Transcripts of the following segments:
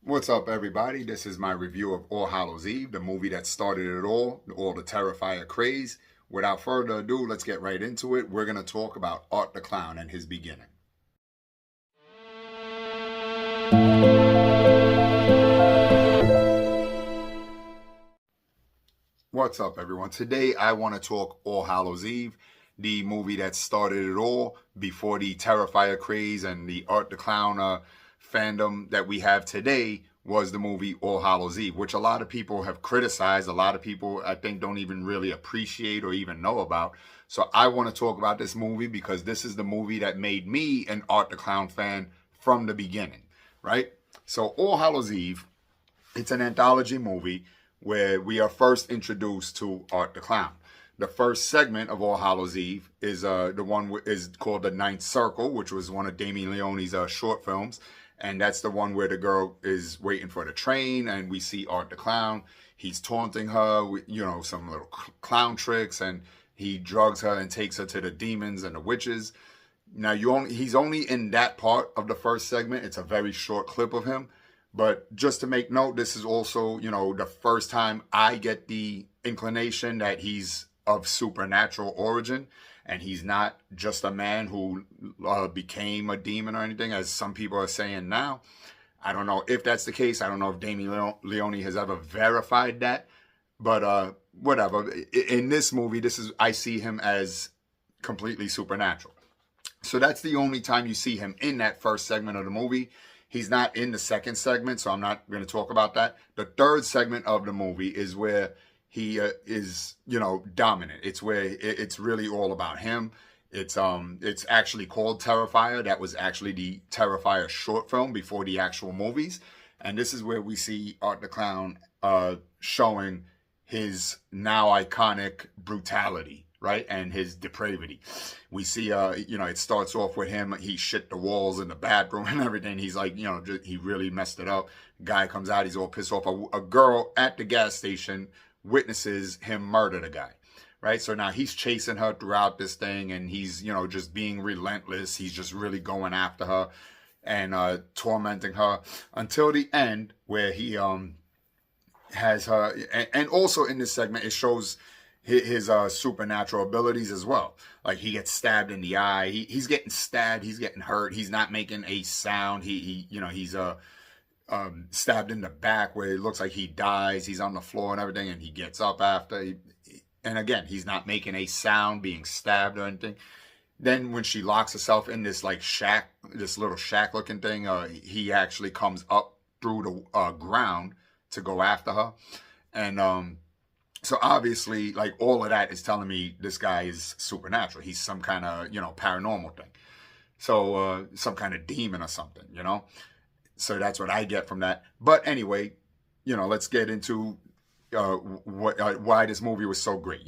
What's up, everybody? This is my review of All Hallows Eve, the movie that started it all the Terrifier craze. Without further ado, let's get right into it. We're going to talk about Art the Clown and his beginning. What's up, everyone? Today, I want to talk All Hallows Eve, the movie that started it all before the Terrifier craze and the Art the Clown fandom that we have today was the movie All Hallows Eve, which a lot of people have criticized. A lot of people, I think, don't even really appreciate or even know about. So I want to talk about this movie because this is the movie that made me an Art the Clown fan from the beginning, right? So All Hallows Eve, it's an anthology movie where we are first introduced to Art the Clown. The first segment of All Hallows Eve is is called The Ninth Circle, which was one of Damien Leone's short films. And that's the one where the girl is waiting for the train and we see Art the Clown. He's taunting her with, some little clown tricks, and he drugs her and takes her to the demons and the witches. Now, he's only in that part of the first segment. It's a very short clip of him. But just to make note, this is also, the first time I get the inclination that he's of supernatural origin. And he's not just a man who became a demon or anything, as some people are saying now. I don't know if that's the case. I don't know if Damien Leone has ever verified that. But whatever. In this movie, I see him as completely supernatural. So that's the only time you see him in that first segment of the movie. He's not in the second segment, so I'm not going to talk about that. The third segment of the movie is where he is, dominant. It's where it's really all about him. It's actually called Terrifier. That was actually the Terrifier short film before the actual movies. And this is where we see Art the Clown showing his now iconic brutality, right? And his depravity. We see, it starts off with him. He shit the walls in the bathroom and everything. He's like, he really messed it up. Guy comes out. He's all pissed off. A girl at the gas station witnesses him murder the guy, right? So now he's chasing her throughout this thing, and he's, just being relentless. He's just really going after her and tormenting her until the end, where he has her. And also in this segment, it shows his supernatural abilities as well. Like, he gets stabbed in the eye. He's getting stabbed. He's getting hurt. He's not making a sound. He's stabbed in the back where it looks like he dies. He's on the floor and everything, and he gets up after. And again, he's not making a sound being stabbed or anything. Then when she locks herself in this like shack, this little shack looking thing, he actually comes up through the ground to go after her. And so obviously, like, all of that is telling me this guy is supernatural. He's some kind of, paranormal thing. So some kind of demon or something, So that's what I get from that. But anyway, let's get into why this movie was so great.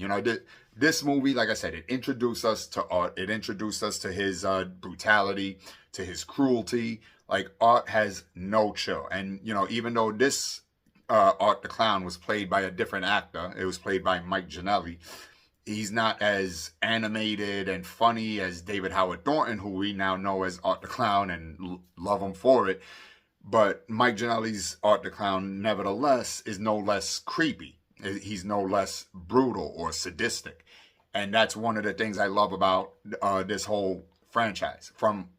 This movie, like I said, it introduced us to Art. It introduced us to his brutality, to his cruelty. Like, Art has no chill. And, even though this Art the Clown was played by a different actor, it was played by Mike Giannelli, he's not as animated and funny as David Howard Thornton, who we now know as Art the Clown and love him for it. But Mike Giannelli's Art the Clown, nevertheless, is no less creepy. He's no less brutal or sadistic. And that's one of the things I love about this whole franchise. From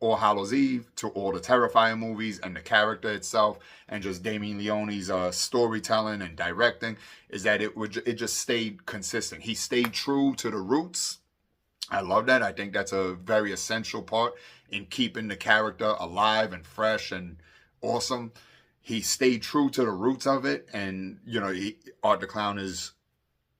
All Hallows Eve to all the Terrifier movies, and the character itself, and just Damien Leone's storytelling and directing, is that it just stayed consistent. He stayed true to the roots. I love that. I think that's a very essential part in keeping the character alive and fresh and awesome. He stayed true to the roots of it. And, Art the Clown is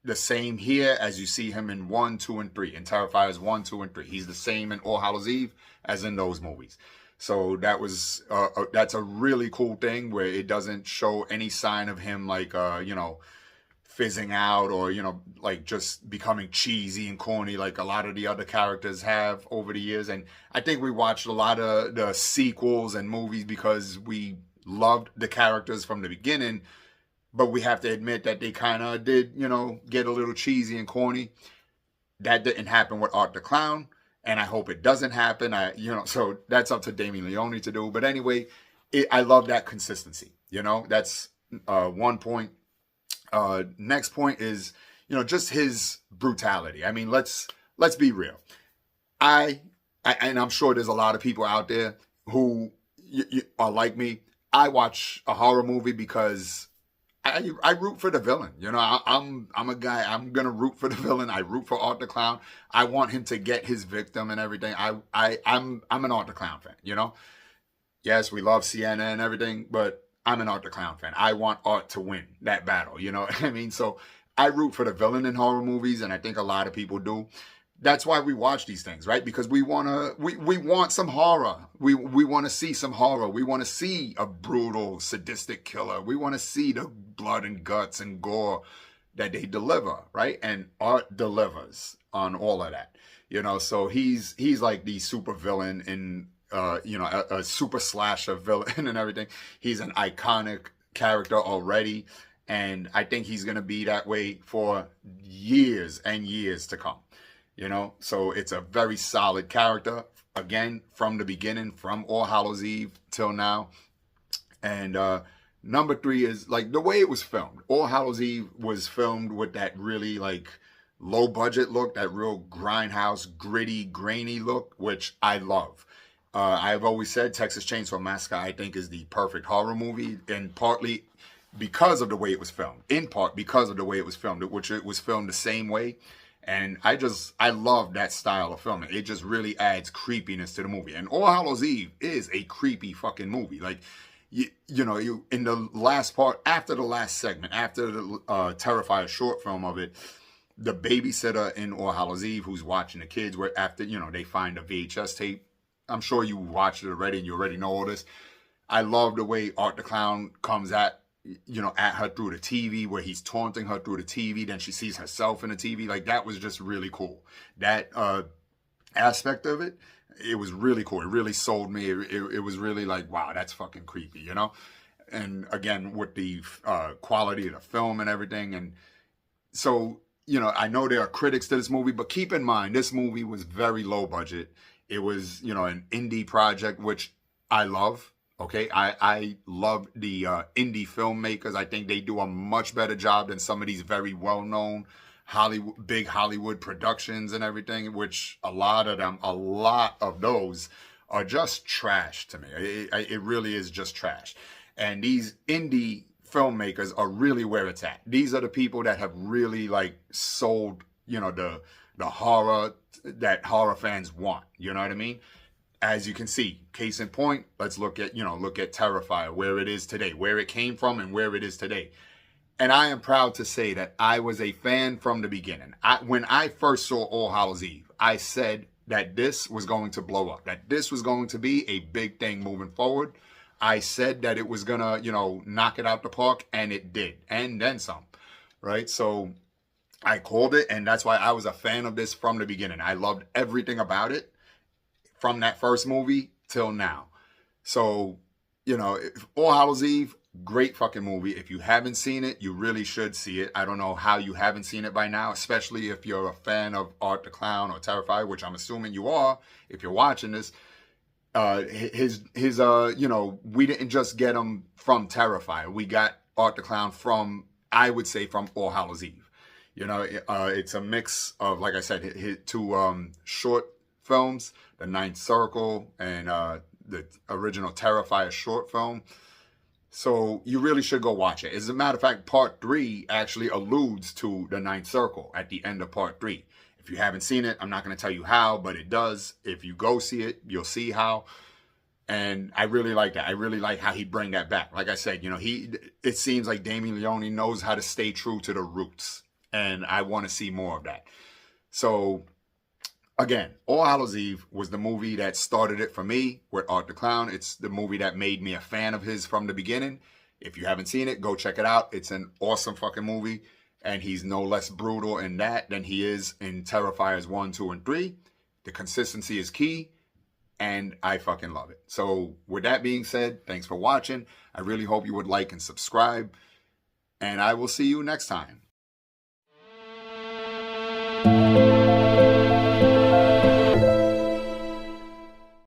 the same here as you see him in 1, 2, and 3. In Terrifiers 1, 2, and 3. He's the same in All Hallows Eve as in those movies. So that's a really cool thing, where it doesn't show any sign of him like, fizzing out, or, like just becoming cheesy and corny like a lot of the other characters have over the years. And I think we watched a lot of the sequels and movies because we loved the characters from the beginning, but we have to admit that they kind of did, get a little cheesy and corny. That didn't happen with Art the Clown, and I hope it doesn't happen. So that's up to Damien Leone to do. But anyway, I love that consistency. You know, that's one point. Next point is, you know, just his brutality. I mean, let's be real. I, and I'm sure there's a lot of people out there who are like me. I watch a horror movie because I root for the villain. You know, I'm a guy. I'm gonna root for the villain. I root for Art the Clown. I want him to get his victim and everything. I'm an Art the Clown fan. You know, yes, we love Sienna and everything, but I'm an Art the Clown fan. I want Art to win that battle. You know what I mean? So I root for the villain in horror movies, and I think a lot of people do. That's why we watch these things, right? Because we want some horror. We want to see some horror. We want to see a brutal, sadistic killer. We want to see the blood and guts and gore that they deliver, right? And Art delivers on all of that. You know, so he's like the super villain in you know, a super slasher villain and everything. He's an iconic character already, and I think he's gonna be that way for years and years to come. You know, so it's a very solid character, again, from the beginning, from All Hallows Eve till now. And number 3 is like the way it was filmed. All Hallows Eve was filmed with that really like low budget look, that real grindhouse, gritty, grainy look, which I love. I've always said Texas Chainsaw Massacre, I think, is the perfect horror movie, and partly because of the way it was filmed, in part because of the way it was filmed, which it was filmed the same way. And I love that style of filming. It just really adds creepiness to the movie. And All Hallows Eve is a creepy fucking movie. Like, you know, in the last part, after the last segment, after the Terrifier short film of it, the babysitter in All Hallows Eve who's watching the kids, where after, you know, they find a VHS tape. I'm sure you watched it already and you already know all this. I love the way Art the Clown comes at her through the TV, where he's taunting her through the TV. Then she sees herself in the TV. Like, that was just really cool. That aspect of it, it was really cool. It really sold me. It was really like, wow, that's fucking creepy, you know? And again, with the quality of the film and everything. And so, you know, I know there are critics to this movie, but keep in mind, this movie was very low budget. It was, you know, an indie project, which I love. Okay, I love the indie filmmakers. I think they do a much better job than some of these very well-known big Hollywood productions and everything, which a lot of those are just trash to me. It really is just trash. And these indie filmmakers are really where it's at. These are the people that have really like sold, you know, the horror that horror fans want. You know what I mean? As you can see, case in point, let's look at Terrifier, where it is today, where it came from and where it is today. And I am proud to say that I was a fan from the beginning. When I first saw All Hallows Eve, I said that this was going to blow up, that this was going to be a big thing moving forward. I said that it was gonna, you know, knock it out the park, and it did, and then some, right? So I called it, and that's why I was a fan of this from the beginning. I loved everything about it, from that first movie till now. So, you know, All Hallows Eve, great fucking movie. If you haven't seen it, you really should see it. I don't know how you haven't seen it by now, especially if you're a fan of Art the Clown or Terrifier, which I'm assuming you are if you're watching this. You know, we didn't just get him from Terrifier. We got Art the Clown from, I would say, from All Hallows Eve. You know, it's a mix of, like I said, his two short films, The Ninth Circle and the original Terrifier short film. So you really should go watch it. As a matter of fact, part 3 actually alludes to The Ninth Circle at the end of part 3. If you haven't seen it, I'm not going to tell you how, but it does. If you go see it, you'll see how. And I really like that. I really like how he bring that back. Like I said, you know, it seems like Damien Leone knows how to stay true to the roots. And I want to see more of that. So, again, All Hallows Eve was the movie that started it for me with Art the Clown. It's the movie that made me a fan of his from the beginning. If you haven't seen it, go check it out. It's an awesome fucking movie. And he's no less brutal in that than he is in Terrifiers 1, 2, and 3. The consistency is key. And I fucking love it. So with that being said, thanks for watching. I really hope you would like and subscribe. And I will see you next time.